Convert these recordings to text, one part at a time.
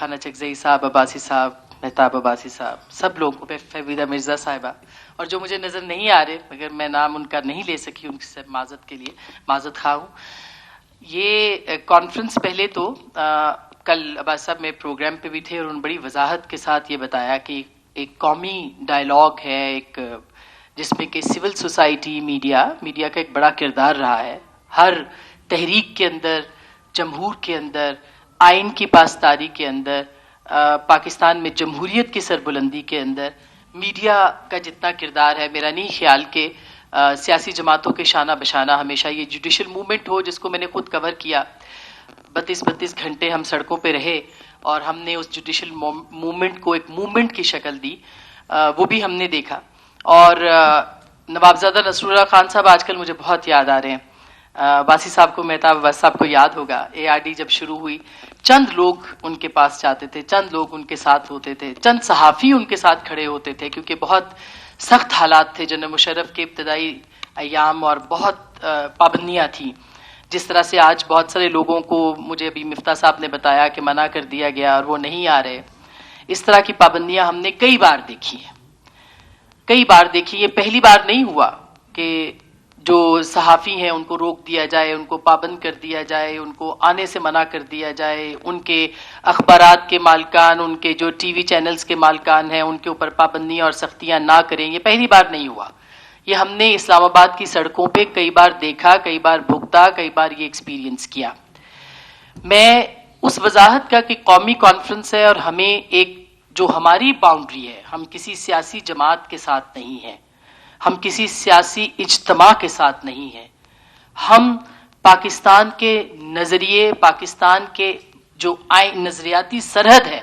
खाना चकजई साहब, अब्बासी साहब, मेहताब अब्बासी साहब, सब लोग, फहमीदा मिर्ज़ा साहिबा, और जो मुझे नज़र नहीं आ रहे मगर मैं नाम उनका नहीं ले सकी, उनसे माजरत के लिए माजरत खा हूँ। ये कॉन्फ्रेंस पहले तो कल अब्बास साहब में प्रोग्राम पे भी थे और उन्होंने बड़ी वजाहत के साथ ये बताया कि एक कौमी डायलॉग है, एक जिसमें कि सिविल सोसाइटी, मीडिया का एक बड़ा किरदार रहा है। हर तहरीक के अंदर, जमहूर के अंदर, आइन की पासदारी के अंदर, पाकिस्तान में जमहूरियत की सरबुलंदी के अंदर मीडिया का जितना किरदार है, मेरा नहीं ख्याल के सियासी जमातों के शाना बशाना हमेशा ये जुडिशल मूवमेंट हो, जिसको मैंने खुद कवर किया। 32 घंटे हम सड़कों पे रहे और हमने उस जुडिशल मूवमेंट को एक मूवमेंट की शक्ल दी, वो भी हमने देखा। और नवाबजादा नसरुल्लाह खान साहब आजकल मुझे बहुत याद आ रहे हैं। बासी साहब को, मेहताब अब्बास साहब को याद होगा, ARD जब शुरू हुई, चंद लोग उनके पास जाते थे, चंद लोग उनके साथ होते थे, चंद सहाफ़ी उनके साथ खड़े होते थे, क्योंकि बहुत सख्त हालात थे जनरल मुशर्रफ के इब्तदाई अयाम और बहुत पाबंदियाँ थी। जिस तरह से आज बहुत सारे लोगों को, मुझे अभी मिफ्ता साहब ने बताया कि मना कर दिया गया और वो नहीं आ रहे, इस तरह की पाबंदियाँ हमने कई बार देखी हैं, कई बार देखी। ये पहली बार नहीं हुआ कि जो सहाफ़ी हैं उनको रोक दिया जाए, उनको पाबंद कर दिया जाए, उनको आने से मना कर दिया जाए, उनके अखबारात के मालकान, उनके जो TV चैनल्स के मालकान हैं उनके ऊपर पाबंदियाँ और सख्तियाँ ना करें। ये पहली बार नहीं हुआ, ये हमने इस्लामाबाद की सड़कों पे कई बार देखा, कई बार भुगता, कई बार ये एक्सपीरियंस किया। मैं उस वजाहत का कि कौमी कॉन्फ्रेंस है और हमें एक जो हमारी बाउंड्री है, हम किसी सियासी जमात के साथ नहीं हैं, हम किसी सियासी इज्तमा के साथ नहीं हैं, हम पाकिस्तान के नज़रिए, पाकिस्तान के जो नज़रियाती सरहद है,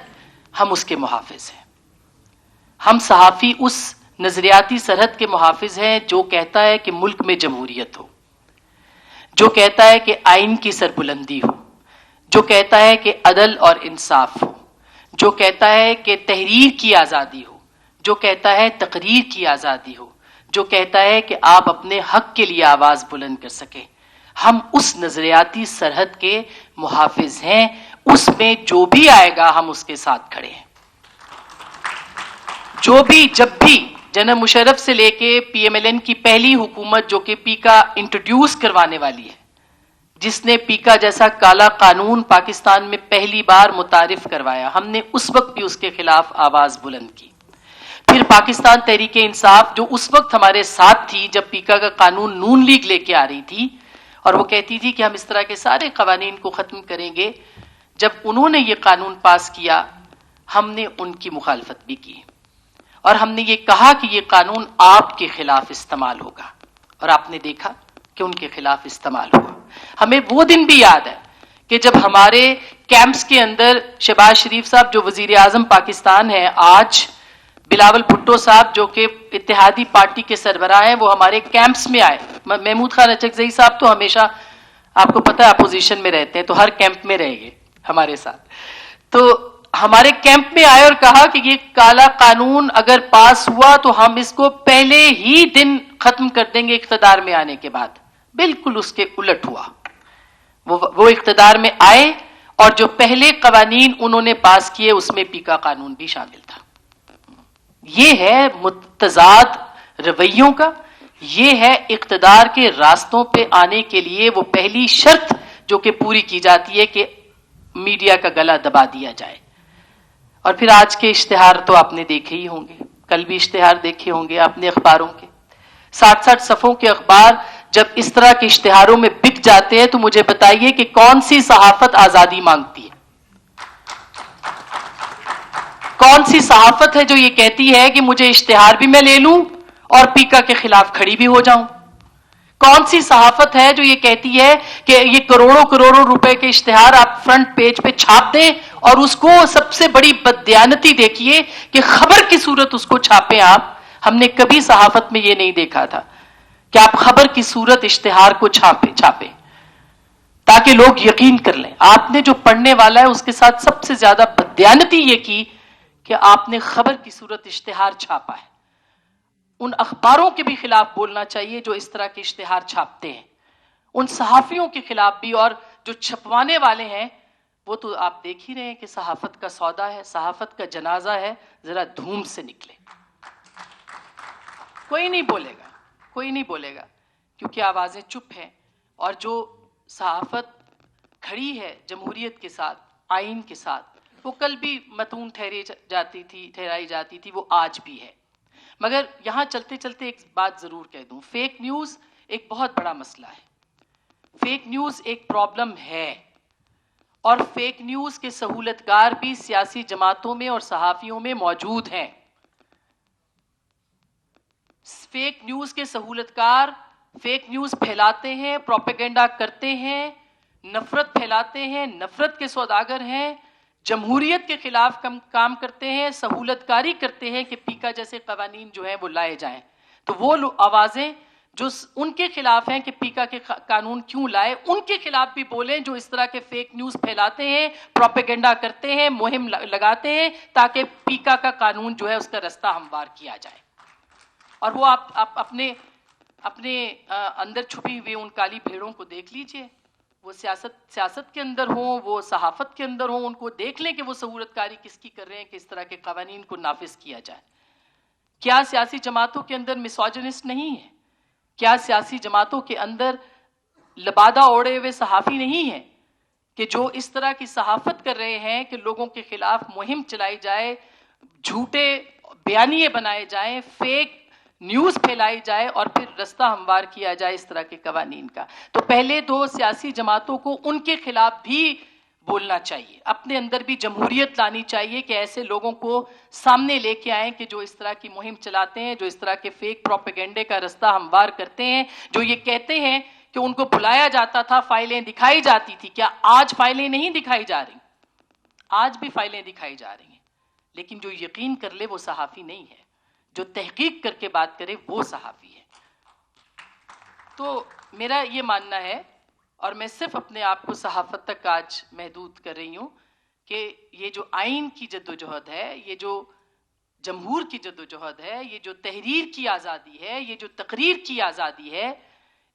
हम उसके मुहाफिज हैं। हम सहाफ़ी उस नज़रियाती सरहद के मुहाफिज हैं जो कहता है कि मुल्क में जमहूरियत हो, जो कहता है कि आइन की सरबुलंदी हो, जो कहता है कि अदल और इंसाफ हो, जो कहता है कि तहरीर की आज़ादी हो, जो कहता है तकरीर की आज़ादी हो, जो कहता है कि आप अपने हक के लिए आवाज़ बुलंद कर सके। हम उस नज़रियाती सरहद के मुहाफिज हैं, उसमें जो भी आएगा हम उसके साथ खड़े हैं। जो भी, जब भी जनरल मुशर्रफ से लेके PMLN की पहली हुकूमत जो कि पीका इंट्रोड्यूस करवाने वाली है, जिसने पीका जैसा काला कानून पाकिस्तान में पहली बार मुतारिफ करवाया, हमने उस वक्त भी उसके खिलाफ आवाज बुलंद की। फिर पाकिस्तान तहरीक इंसाफ जो उस वक्त हमारे साथ थी जब पीका का कानून नून लीग लेके आ रही थी और वो कहती थी कि हम इस तरह के सारे कवानीन को खत्म करेंगे, जब उन्होंने ये कानून पास किया हमने उनकी मुखालफत भी की और हमने ये कहा कि ये कानून आपके खिलाफ इस्तेमाल होगा, और आपने देखा कि उनके खिलाफ इस्तेमाल हुआ। हमें वो दिन भी याद है कि जब हमारे कैंप्स के अंदर शहबाज शरीफ साहब जो वजीर आजम पाकिस्तान है आज, बिलावल भुट्टो साहब जो कि इत्तेहादी पार्टी के सरबराह हैं, वो हमारे कैंप्स में आए। महमूद खान चकजई साहब तो हमेशा, आपको पता है, अपोजिशन में रहते हैं, तो हर कैंप में रहेंगे हमारे साथ। तो हमारे कैंप में आए और कहा कि ये काला कानून अगर पास हुआ तो हम इसको पहले ही दिन खत्म कर देंगे इख्तिदार में आने के बाद। बिल्कुल उसके उलट हुआ। वो इख्तिदार में आए और जो पहले कवानीन उन्होंने पास किए उसमें पीका कानून भी शामिल था। ये है मुतजाद रवैयों का, ये है इख्तिदार के रास्तों पे आने के लिए वो पहली शर्त जो कि पूरी की जाती है कि मीडिया का गला दबा दिया जाए। और फिर आज के इश्तिहार तो आपने देखे ही होंगे, कल भी इश्तिहार देखे होंगे आपने अखबारों के, 60-60 सफ़ों के अखबार जब इस तरह के इश्तिहारों में बिक जाते हैं तो मुझे बताइए कि कौन सी सहाफत आजादी मांगती है? कौन सी सहाफत है जो ये कहती है कि मुझे इश्तिहार भी मैं ले लूं और पीका के खिलाफ खड़ी भी हो जाऊं? कौन सी सहाफत है जो ये कहती है कि ये करोड़ों करोड़ों रुपए के इश्तिहार आप फ्रंट पेज पे छाप दें और उसको, सबसे बड़ी बददियानती देखिए कि खबर की सूरत उसको छापें आप। हमने कभी सहाफत में ये नहीं देखा था कि आप खबर की सूरत इश्तिहार को छापे ताकि लोग यकीन कर लें। आपने जो पढ़ने वाला है उसके साथ सबसे ज्यादा बददियानती ये की कि आपने खबर की सूरत इश्तिहार छापा है। उन अखबारों के भी खिलाफ बोलना चाहिए जो इस तरह के इश्तिहार छापते हैं, उन सहाफियों के खिलाफ भी, और जो छपवाने वाले हैं वो तो आप देख ही रहे हैं कि सहाफत का सौदा है, सहाफत का जनाजा है, जरा धूम से निकले। कोई नहीं बोलेगा, कोई नहीं बोलेगा, क्योंकि आवाजें चुप हैं। और जो सहाफत खड़ी है जमहूरियत के साथ, आइन के साथ, वो कल भी मतून ठहराई जाती थी, वो आज भी है। मगर यहां चलते चलते एक बात जरूर कह दूं, फेक न्यूज एक बहुत बड़ा मसला है। फेक न्यूज एक प्रॉब्लम है, और फेक न्यूज के सहूलतकार भी सियासी जमातों में और सहाफियों में मौजूद हैं। फेक न्यूज के सहूलतकार फेक न्यूज फैलाते हैं, प्रोपेगेंडा करते हैं, नफरत फैलाते हैं, नफरत के सौदागर हैं, जमहूरियत के खिलाफ काम करते हैं, सहूलतकारी करते हैं कि पीका जैसे कवानीन जो है वो लाए जाएं। तो वो आवाजें जो उनके खिलाफ हैं कि पीका के कानून क्यों लाए, उनके खिलाफ भी बोलें, जो इस तरह के फेक न्यूज फैलाते हैं, प्रोपेगेंडा करते हैं, मुहिम लगाते हैं, ताकि पीका का कानून जो है उसका रास्ता हमवार किया जाए। और वो आप अपने अंदर छुपी हुई उन काली भेड़ों को देख लीजिए, वो सियासत के अंदर हो, वो सहाफत के अंदर हो, उनको देख लें कि वो सहूलतकारी किसकी कर रहे हैं कि इस तरह के कवानीन को नाफिज किया जाए। क्या सियासी जमातों के अंदर मिसोजिनिस्ट नहीं है? क्या सियासी जमातों के अंदर लबादा ओढ़े हुए सहाफी नहीं है कि जो इस तरह की सहाफत कर रहे हैं कि लोगों के खिलाफ मुहिम चलाई जाए, झूठे बयानिए बनाए जाएं, फेक न्यूज फैलाई जाए और फिर रास्ता हमवार किया जाए इस तरह के कवानीन का? तो पहले दो सियासी जमातों को उनके खिलाफ भी बोलना चाहिए, अपने अंदर भी जमहूरियत लानी चाहिए कि ऐसे लोगों को सामने लेके आए कि जो इस तरह की मुहिम चलाते हैं, जो इस तरह के फेक प्रोपेगेंडे का रास्ता हमवार करते हैं, जो ये कहते हैं कि उनको बुलाया जाता था, फाइलें दिखाई जाती थी। क्या आज फाइलें नहीं दिखाई जा रही? आज भी फाइलें दिखाई जा रही हैं, लेकिन जो यकीन कर ले वो सहाफी नहीं है, जो तहकीक करके बात करे वो सहाफी है। तो मेरा ये मानना है, और मैं सिर्फ अपने आप को सहाफत तक आज महदूद कर रही हूं, कि ये जो आइन की जद्दोजहद है, ये जो जमहूर की जद्दोजहद है, ये जो तहरीर की आज़ादी है, ये जो तकरीर की आज़ादी है,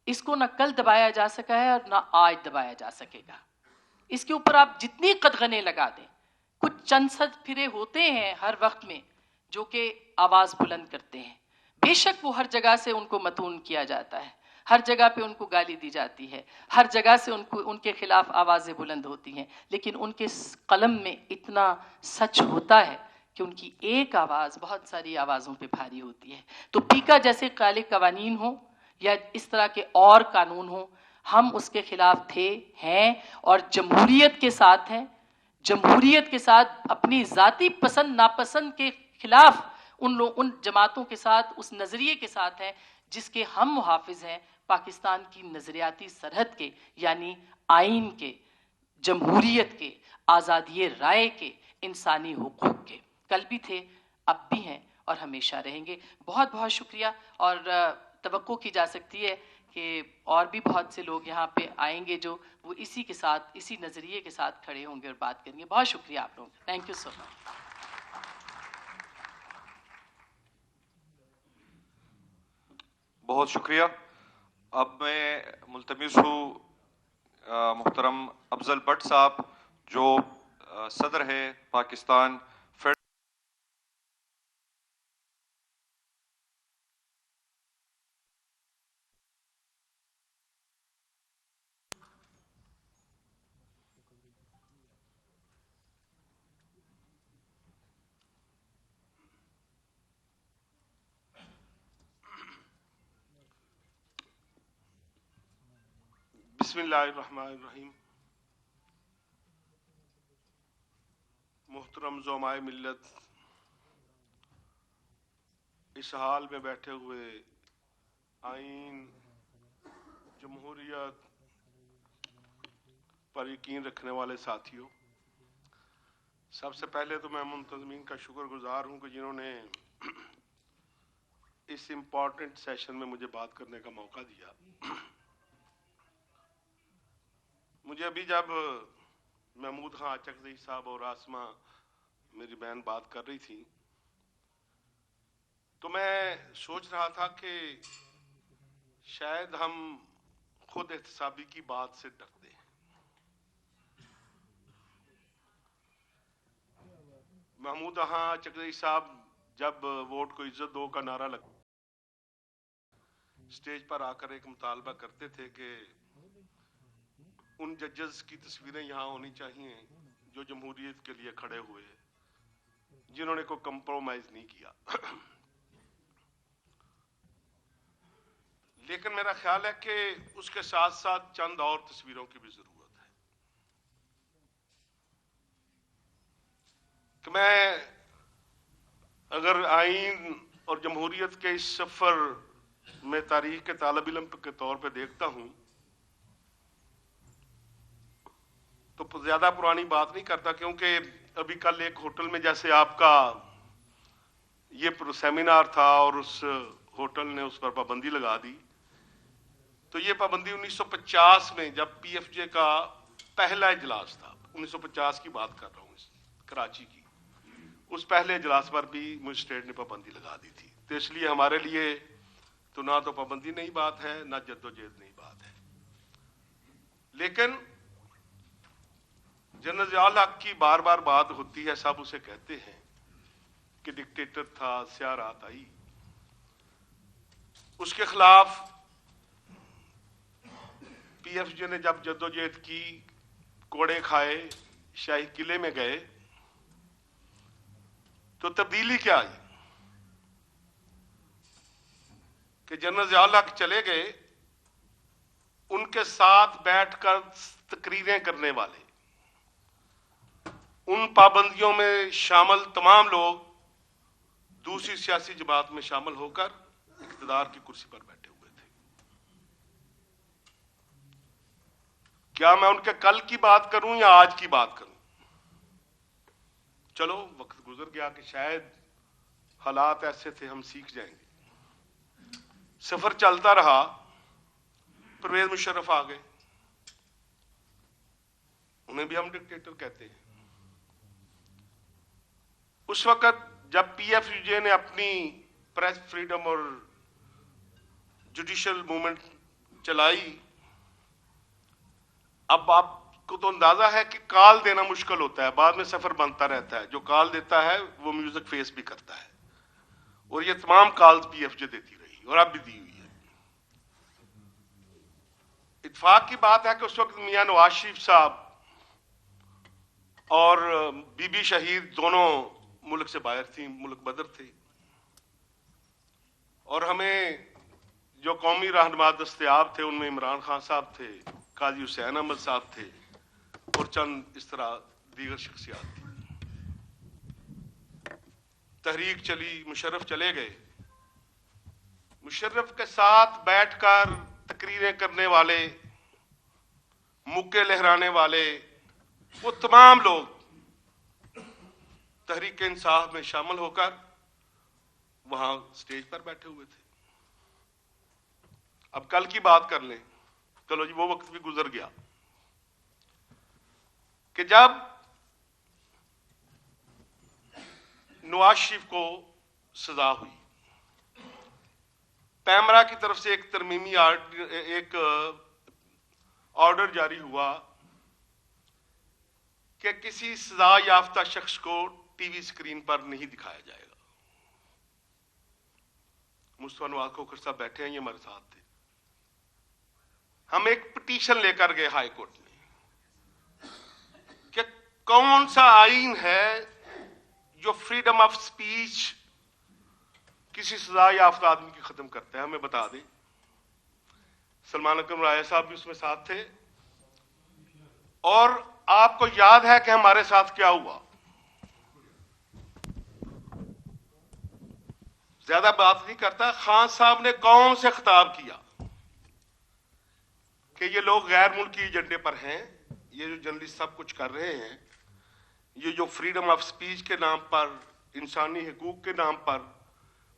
इसको ना कल दबाया जा सका है और ना आज दबाया जा सकेगा। इसके ऊपर आप जितनी कदगने लगा दें, कुछ चंद सद फिरे होते हैं हर वक्त में जो कि आवाज बुलंद करते हैं। बेशक वो हर जगह से उनको मतून किया जाता है, हर जगह पे उनको गाली दी जाती है, हर जगह से उनके खिलाफ आवाजें बुलंद होती हैं, लेकिन उनके कलम में इतना सच होता है कि उनकी एक आवाज बहुत सारी आवाजों पे भारी होती है। तो पीका जैसे काले कवानीन हो या इस तरह के और कानून हो, हम उसके खिलाफ थे, हैं और जमहूरियत के साथ हैं। जमहूरियत के साथ अपनी जाती पसंद नापसंद के खिलाफ उन जमातों के साथ, उस नजरिए के साथ हैं जिसके हम मुहाफिज हैं, पाकिस्तान की नजरियाती सरहद के, यानी आइन के, जमहूरियत के, आज़ादी राय के, इंसानी हुकूक के। कल भी थे, अब भी हैं और हमेशा रहेंगे। बहुत बहुत शुक्रिया। और तवक्को की जा सकती है कि और भी बहुत से लोग यहाँ पे आएंगे जो वो इसी के साथ, इसी नज़रिए के साथ खड़े होंगे और बात करेंगे। बहुत शुक्रिया आप लोगों का। Thank you so much. बहुत शुक्रिया। अब मैं मुल्तमिस हूँ मुहतरम अफजल भट्ट साहब, जो सदर है पाकिस्तान बिस्मिल्लाहिर्रहमानिर्रहीम। मुहतरम ज़ौमाए मिल्लत, इस हाल में बैठे हुए आइन, जमहूरियत पर यकीन रखने वाले साथियों, सबसे पहले तो मैं मुंतज़मीन का शुक्रगुजार हूँ कि जिन्होंने इस इम्पॉर्टेंट सेशन में मुझे बात करने का मौका दिया। मुझे अभी जब महमूद खां चकजई साहब और आसमा मेरी बहन बात कर रही थी, तो मैं सोच रहा था कि शायद हम खुद एहतसाबी की बात से डरते हैं। महमूद हाँ चकदेई साहब जब वोट को इज्जत दो का नारा लग स्टेज पर आकर एक मुतालबा करते थे कि उन जजेस की तस्वीरें यहाँ होनी चाहिए जो जमहूरियत के लिए खड़े हुए, जिन्होंने कोई कंप्रोमाइज नहीं किया। लेकिन मेरा ख्याल है कि उसके साथ साथ चंद और तस्वीरों की भी जरूरत है कि मैं अगर आईन और जमहूरियत के इस सफर में तारीख के तालिब इल्म के तौर पे देखता हूं तो ज्यादा पुरानी बात नहीं करता, क्योंकि अभी कल एक होटल में जैसे आपका ये सेमिनार था और उस होटल ने उस पर पाबंदी लगा दी, तो ये पाबंदी 1950 में जब पीएफजे का पहला इजलास था, 1950 की बात कर रहा हूँ, कराची की, उस पहले इजलास पर भी मजिस्ट्रेट ने पाबंदी लगा दी थी। तो इसलिए हमारे लिए तो ना तो पाबंदी नहीं बात है, ना जद्दोजहद नहीं बात है। लेकिन जनरल ज़ियाउल हक की बार बार बात होती है, सब उसे कहते हैं कि डिक्टेटर था, स्याह रात आई, उसके खिलाफ पीएफजे ने जब जद्दोजहद की, कोड़े खाए, शाही किले में गए, तो तब्दीली क्या आई कि जनरल ज़ियाउल हक चले गए, उनके साथ बैठकर तकरीरें करने वाले, उन पाबंदियों में शामिल तमाम लोग दूसरी सियासी जमात में शामिल होकर इख्तिदार की कुर्सी पर बैठे हुए थे। क्या मैं उनके कल की बात करूं या आज की बात करूं? चलो वक्त गुजर गया कि शायद हालात ऐसे थे, हम सीख जाएंगे। सफर चलता रहा, परवेज मुशर्रफ आ गए, उन्हें भी हम डिक्टेटर कहते हैं। उस वक्त जब पीएफजे ने अपनी प्रेस फ्रीडम और जुडिशियल मूवमेंट चलाई, अब आपको तो अंदाजा है कि कॉल देना मुश्किल होता है, बाद में सफर बनता रहता है। जो कॉल देता है वो म्यूजिक फेस भी करता है, और ये तमाम कॉल्स पीएफजे देती रही और अब भी दी हुई है। इत्तेफाक की बात है कि उस वक्त मियां नवाज शरीफ साहब और बीबी शहीद दोनों मुल्क से बाहर थी, मुल्क बदर थे, और हमें जो कौमी रहनुमा दस्तयाब थे उनमें इमरान खान साहब थे, काजी हुसैन अहमद साहब थे, और चंद इस तरह दीगर शख्सियात थी। तहरीक चली, मुशर्रफ चले गए, मुशर्रफ के साथ बैठकर तकरीरें करने वाले, मुक्के लहराने वाले, वो तमाम लोग तहरीक इंसाफ में शामिल होकर वहां स्टेज पर बैठे हुए थे। अब कल की बात कर लें, चलो जी वो वक्त भी गुजर गया कि जब नवाज शरीफ को सजा हुई, पैमरा की तरफ से एक तरमीमी एक ऑर्डर जारी हुआ कि किसी सजा याफ्ता शख्स को टीवी स्क्रीन पर नहीं दिखाया जाएगा। मुस्तफा नवाज खोखर साहब बैठे हैं, ये हमारे साथ थे। हम एक पिटीशन लेकर गए हाई कोर्ट में कि कौन सा आईन है जो फ्रीडम ऑफ स्पीच किसी सजा याफ्ता आदमी की खत्म करता है, हमें बता दें। सलमान अकरम राय साहब भी उसमें साथ थे, और आपको याद है कि हमारे साथ क्या हुआ। ज्यादा बात नहीं करता, खान साहब ने कौन से खिताब किया कि ये लोग गैर मुल्की एजेंडे पर हैं, ये जो जर्नलिस्ट सब कुछ कर रहे हैं, ये जो फ्रीडम ऑफ स्पीच के नाम पर, इंसानी हकूक के नाम पर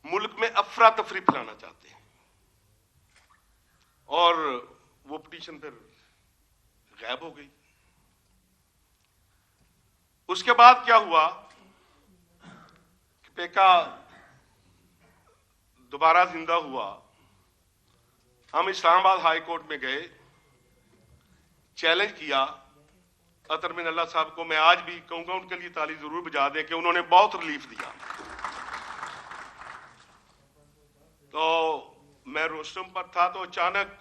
मुल्क में अफरा तफरी फैलाना चाहते हैं। और वो पिटीशन फिर गायब हो गई। उसके बाद क्या हुआ कि पेका दोबारा जिंदा हुआ। हम इस्लामाबाद हाई कोर्ट में गए, चैलेंज किया अतर मिनल्ला साहब को मैं आज भी कहूंगा, उनके लिए ताली जरूर बजा दें कि उन्होंने बहुत रिलीफ दिया। तो मैं रोस्टम पर था तो अचानक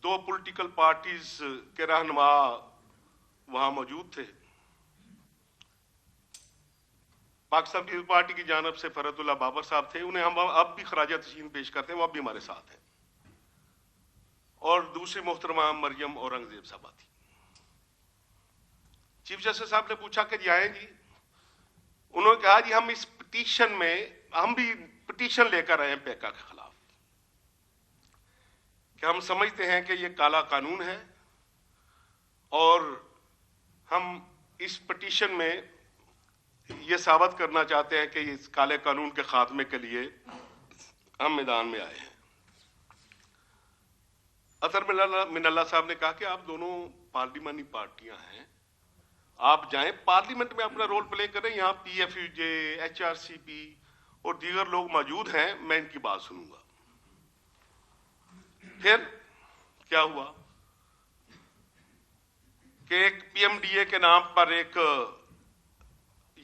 दो पॉलिटिकल पार्टीज के रहनुमा वहां मौजूद थे। पाकिस्तान पीपल्स पार्टी की जानब से फरतुल्लाह बाबर साहब थे, उन्हें हम अब भी खराज तस्लीम पेश करते हैं, वो अब भी हमारे साथ हैं। और दूसरी मोहतरमा मरियम औरंगजेब साहबा थी। चीफ जस्टिस साहब ने पूछा कि जी आएंगी? उन्होंने कहा जी हम इस पिटीशन में, हम भी पिटीशन लेकर आए हैं पैका के खिलाफ, कि हम समझते हैं कि ये काला कानून है और हम इस पिटीशन में ये साबित करना चाहते हैं कि इस काले कानून के खात्मे के लिए हम मैदान में आए हैं। अतर मिनल्ला साहब ने कहा कि आप दोनों पार्लिमानी पार्टियां हैं, आप जाएं पार्लियामेंट में अपना रोल प्ले करें, यहां पीएफयूजे, एचआरसीपी और दीगर लोग मौजूद हैं, मैं इनकी बात सुनूंगा। फिर क्या हुआ कि एक पीएमडीए के नाम पर एक,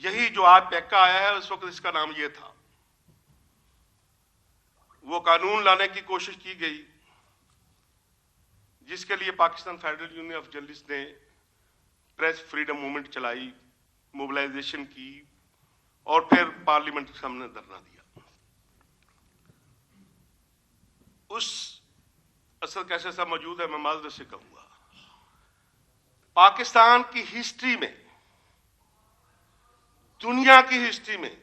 यही जो आज पैका आया है उस वक्त इसका नाम यह था, वो कानून लाने की कोशिश की गई जिसके लिए Pakistan federal union of journalist ने प्रेस फ्रीडम मूवमेंट चलाई, मोबिलाइजेशन की और फिर पार्लियामेंट के सामने धरना दिया। उस असल कैसे सब मौजूद है, मैं माजरत से कहूंगा, पाकिस्तान की हिस्ट्री में, दुनिया की हिस्ट्री में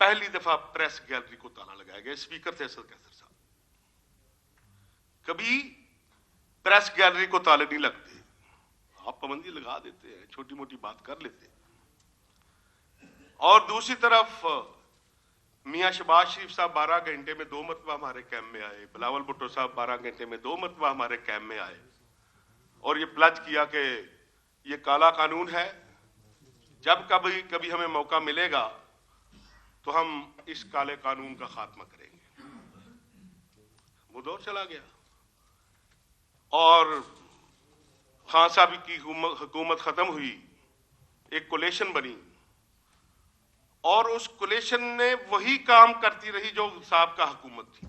पहली दफा प्रेस गैलरी को ताला लगाया गया। स्पीकर थे असल कैसर साहब। कभी प्रेस गैलरी को ताले नहीं लगते, आप पाबंदी लगा देते हैं, छोटी मोटी बात कर लेते हैं। और दूसरी तरफ मियां शहबाज शरीफ साहब 12 घंटे में 2 मरतबा हमारे कैंप में आए, बिलावल भुट्टो साहब 12 घंटे में 2 मरतबा हमारे कैंप में आए और ये प्लज किया कि ये काला कानून है, जब कभी कभी हमें मौका मिलेगा तो हम इस काले कानून का खात्मा करेंगे। वो दौर चला गया और खान साहब की हुकूमत खत्म हुई, एक कोलेशन बनी और उस कोलेशन ने वही काम करती रही जो साहब का हुकूमत थी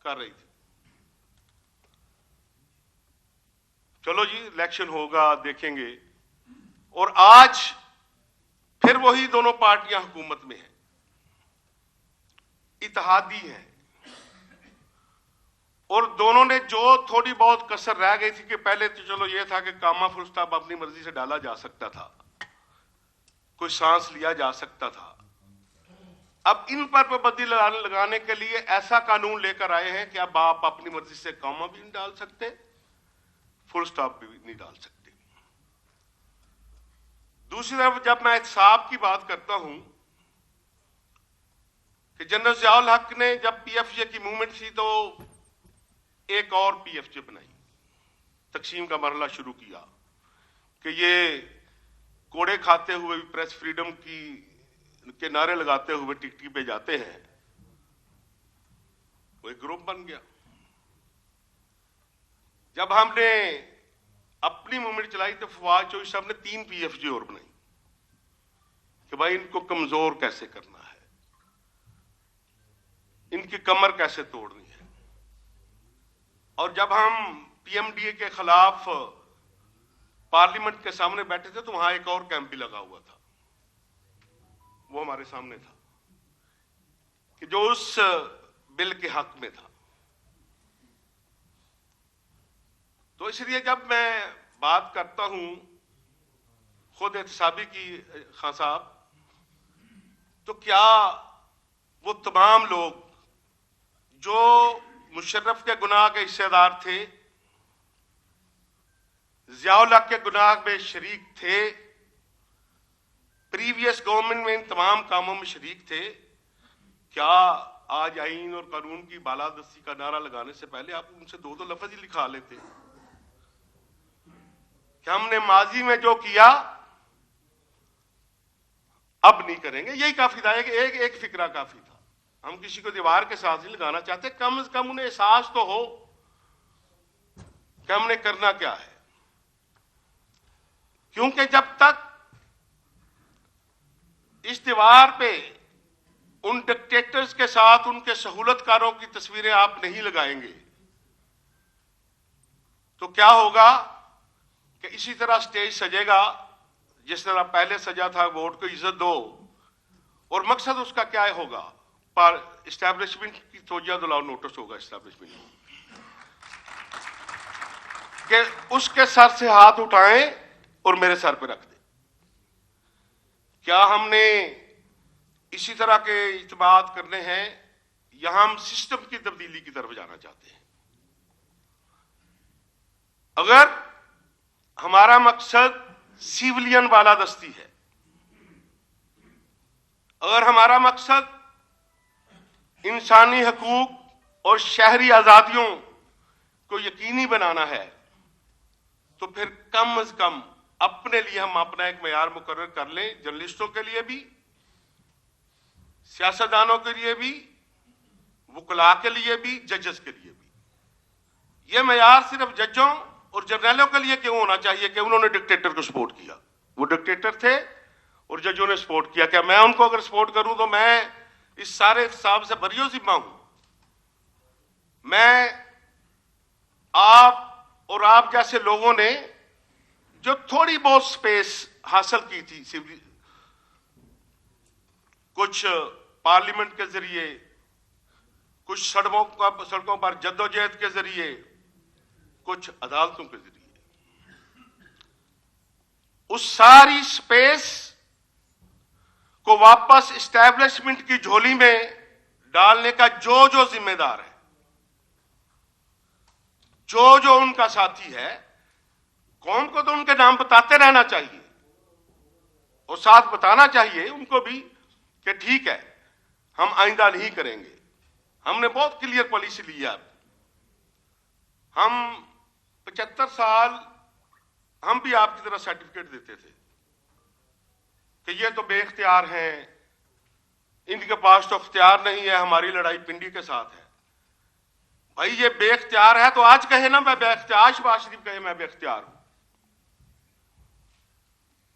कर रही थी। चलो जी इलेक्शन होगा, देखेंगे। और आज फिर वही दोनों पार्टियां हुकूमत में हैं, इत्तेहादी हैं, और दोनों ने जो थोड़ी बहुत कसर रह गई थी कि पहले तो चलो ये था कि कामा फुल स्टॉप अपनी मर्जी से डाला जा सकता था, कोई सांस लिया जा सकता था, अब इन पर पाबंदी लगाने के लिए ऐसा कानून लेकर आए हैं कि अब आप अपनी मर्जी से कामा भी नहीं डाल सकते, फुल स्टॉप भी नहीं डाल सकते। दूसरी तरफ जब मैं एहतसाब की बात करता हूं कि जनरल ज़ियाउल हक ने जब पीएफजे की मूवमेंट थी तो एक और पीएफजे बनाई, तकसीम का मरहला शुरू किया कि ये कोड़े खाते हुए भी प्रेस फ्रीडम के नारे लगाते हुए टिकटी पे जाते हैं, वो एक ग्रुप बन गया। जब हमने अपनी मूवमेंट चलाई तो फवाद चौधरी साहब ने 3 पीएफजे और बनाई कि भाई इनको कमजोर कैसे करना है, इनकी कमर कैसे तोड़नी है। और जब हम पीएमडीए के खिलाफ पार्लियामेंट के सामने बैठे थे तो वहां एक और कैंप भी लगा हुआ था, वो हमारे सामने था कि जो उस बिल के हक में था। तो इसलिए जब मैं बात करता हूं खुद एहतसाबी की खान साहब, तो क्या वो तमाम लोग जो मुशर्रफ के गुनाह के हिस्सेदार थे, ज़ियाउल हक के गुनाह में शरीक थे, प्रीवियस गवर्नमेंट में इन तमाम कामों में शरीक थे, क्या आज आईन और कानून की बालादस्ती का नारा लगाने से पहले आप उनसे 2 लफ्ज ही लिखा लेते कि हमने माजी में जो किया अब नहीं करेंगे? यही काफी था, एक फिक्रा काफी था। हम किसी को दीवार के साथ नहीं लगाना चाहते, कम से कम उन्हें एहसास तो हो कि हमने करना क्या है। क्योंकि जब तक इस दीवार पे उन डिक्टेटर्स के साथ उनके सहूलतकारों की तस्वीरें आप नहीं लगाएंगे तो क्या होगा कि इसी तरह स्टेज सजेगा जिस तरह पहले सजा था, वोट को इज्जत दो, और मकसद उसका क्या होगा? पर इस्टेब्लिशमेंट की तोजिया दुलाओ नोटिस होगा इस्टेब्लिशमेंट कि उसके सर से हाथ उठाएं और मेरे सर पे रख दें। क्या हमने इसी तरह के इत्मीनान करने हैं या हम सिस्टम की तब्दीली की तरफ जाना चाहते हैं? अगर हमारा मकसद सिविलियन बालादस्ती है, अगर हमारा मकसद इंसानी हकूक और शहरी आजादियों को यकीनी बनाना है, तो फिर कम से कम अपने लिए हम अपना एक मेयार मुकर्रर कर लें, जर्नलिस्टों के लिए भी, सियासतदानों के लिए भी, वुकला के लिए भी, जजेस के लिए भी। यह मेयार सिर्फ जजों और जर्नलों के लिए क्यों होना चाहिए कि उन्होंने डिक्टेटर को सपोर्ट किया? वो डिक्टेटर थे और जजों ने सपोर्ट किया। क्या मैं उनको अगर सपोर्ट करूं तो मैं इस सारे हिसाब से बरियो जिम्मा हूं? मैं आप और आप जैसे लोगों ने जो थोड़ी बहुत स्पेस हासिल की थी, कुछ पार्लियामेंट के जरिए, कुछ सड़कों पर जद्दोजहद के जरिए, कुछ अदालतों के जरिए, उस सारी स्पेस को वापस इस्टेब्लिशमेंट की झोली में डालने का जो जो जिम्मेदार है, जो जो उनका साथी है, कौन को तो उनके नाम बताते रहना चाहिए और साथ बताना चाहिए उनको भी कि ठीक है, हम आइंदा नहीं करेंगे। हमने बहुत क्लियर पॉलिसी ली है। हम 75 साल हम भी आपकी तरह सर्टिफिकेट देते थे कि ये तो बेख्तियार हैं, इनके पास तो अख्तियार नहीं है, हमारी लड़ाई पिंडी के साथ है। भाई ये बेख्तियार है तो आज कहे ना मैं बेख्तियार, शहबाज शरीफ कहे मैं बेख्तियार हूं,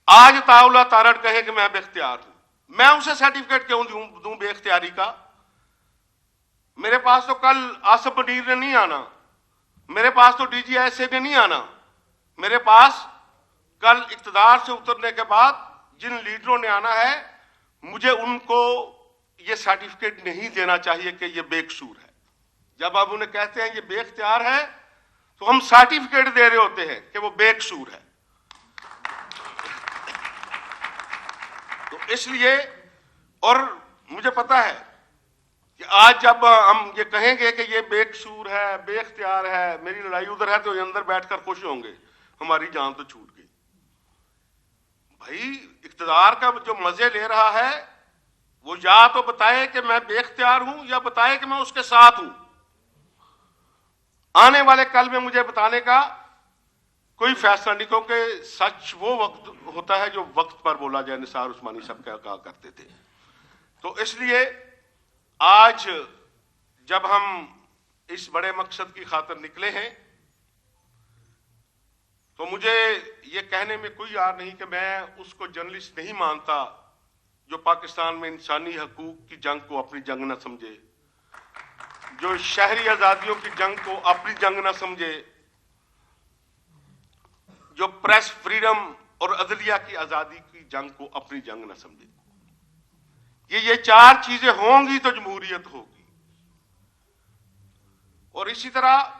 आज ताउला तारड़ कहे कि मैं बेख्तियार हूं, मैं उसे सर्टिफिकेट क्यों दूं बेख्तियारी का? मेरे पास तो कल आसिफ मनीर ने नहीं आना, मेरे पास तो DGSA ने नहीं आना, मेरे पास कल इक्तदार से उतरने के बाद जिन लीडरों ने आना है, मुझे उनको ये सर्टिफिकेट नहीं देना चाहिए कि ये बेकसूर है। जब आप उन्हें कहते हैं ये बेख्तियार है तो हम सर्टिफिकेट दे रहे होते हैं कि वो बेकसूर है। तो इसलिए, और मुझे पता है कि आज जब हम ये कहेंगे कि ये बेकसूर है, बेख्तियार है, मेरी लड़ाई उधर है, तो ये अंदर बैठकर खुश होंगे हमारी जान तो छूट गई। भाई इक्तदार का जो मजे ले रहा है वो या तो बताए कि मैं बेख्तियार हूं या बताए कि मैं उसके साथ हूं। आने वाले कल में मुझे बताने का कोई फैसला नहीं, क्योंकि सच वो वक्त होता है जो वक्त पर बोला जाए, निसार उस्मानी सब कहा करते थे। तो इसलिए आज जब हम इस बड़े मकसद की खातिर निकले हैं तो मुझे ये कहने में कोई यार नहीं कि मैं उसको जर्नलिस्ट नहीं मानता जो पाकिस्तान में इंसानी हकूक की जंग को अपनी जंग न समझे, जो शहरी आजादियों की जंग को अपनी जंग न समझे, जो प्रेस फ्रीडम और अदलिया की आजादी की जंग को अपनी जंग न समझे। ये चार चीजें होंगी तो जमहूरियत होगी। और इसी तरह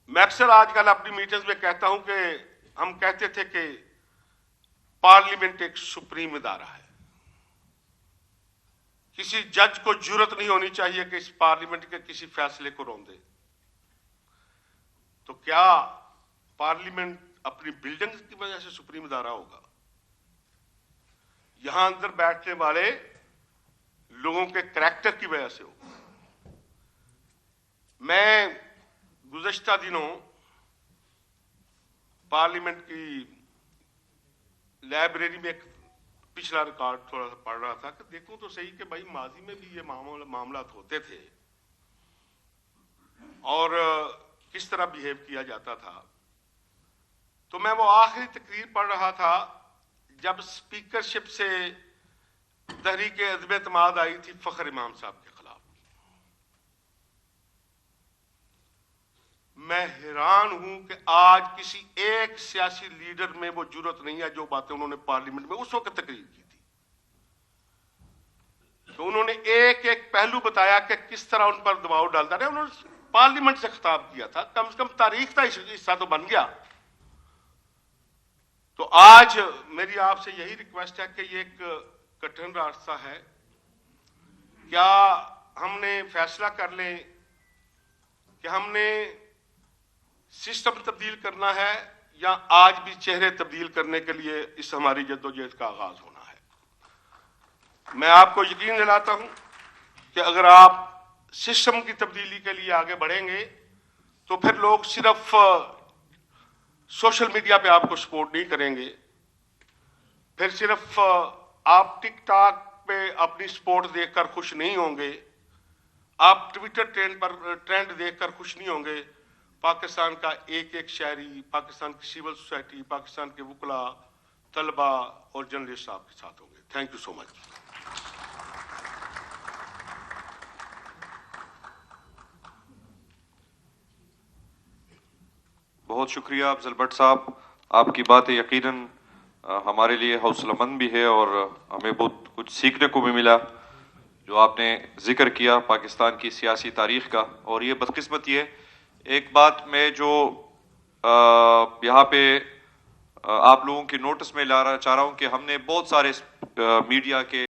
मैं अक्सर आजकल अपनी मीटिंग्स में कहता हूं कि हम कहते थे कि पार्लियामेंट एक सुप्रीम इदारा है, किसी जज को जुर्रत नहीं होनी चाहिए कि इस पार्लियामेंट के किसी फैसले को रोंदे। तो क्या पार्लियामेंट अपनी बिल्डिंग की वजह से सुप्रीम इदारा होगा? यहां अंदर बैठने वाले लोगों के करैक्टर की वजह से होगा। मैं गुज़श्ता दिनों पार्लियामेंट की लाइब्रेरी में एक पिछला रिकॉर्ड थोड़ा सा पढ़ रहा था कि देखूं तो सही कि भाई माजी में भी ये मामला होते थे और किस तरह बिहेव किया जाता था। तो मैं वो आखिरी तकरीर पढ़ रहा था जब स्पीकरशिप से तहरीक अदम एतमाद आई थी फखर इमाम साहब के खिलाफ। मैं हैरान हूं कि आज किसी एक सियासी लीडर में वो जुर्रत नहीं है जो बातें उन्होंने पार्लियामेंट में उस वक्त तकरीर की थी। तो उन्होंने एक एक पहलू बताया कि किस तरह उन पर दबाव डालता रहे। उन्होंने पार्लियामेंट से खिताब किया था, कम से कम तारीख का हिस्सा तो बन गया। तो आज मेरी आपसे यही रिक्वेस्ट है कि ये एक कठिन रास्ता है, क्या हमने फैसला कर लें कि हमने सिस्टम तब्दील करना है या आज भी चेहरे तब्दील करने के लिए इस हमारी जद्दोजहद का आगाज होना है। मैं आपको यकीन दिलाता हूं कि अगर आप सिस्टम की तब्दीली के लिए आगे बढ़ेंगे तो फिर लोग सिर्फ सोशल मीडिया पे आपको सपोर्ट नहीं करेंगे, फिर सिर्फ आप टिकटॉक पे अपनी सपोर्ट देखकर खुश नहीं होंगे, आप ट्विटर ट्रेंड देखकर खुश नहीं होंगे। पाकिस्तान का एक एक शहरी, पाकिस्तान की सिविल सोसाइटी, पाकिस्तान के वकला, तलबा और जर्नलिस्ट आपके साथ होंगे। Thank you so much. बहुत शुक्रिया अफजल भट्ट साहब, आपकी बातें यकीनन हमारे लिए हौसलामंद भी है और हमें बहुत कुछ सीखने को भी मिला। जो आपने जिक्र किया पाकिस्तान की सियासी तारीख का, और ये बदकिस्मती है। एक बात मैं जो यहाँ पे आप लोगों की नोटिस में ला रहा चाह रहा हूँ कि हमने बहुत सारे मीडिया के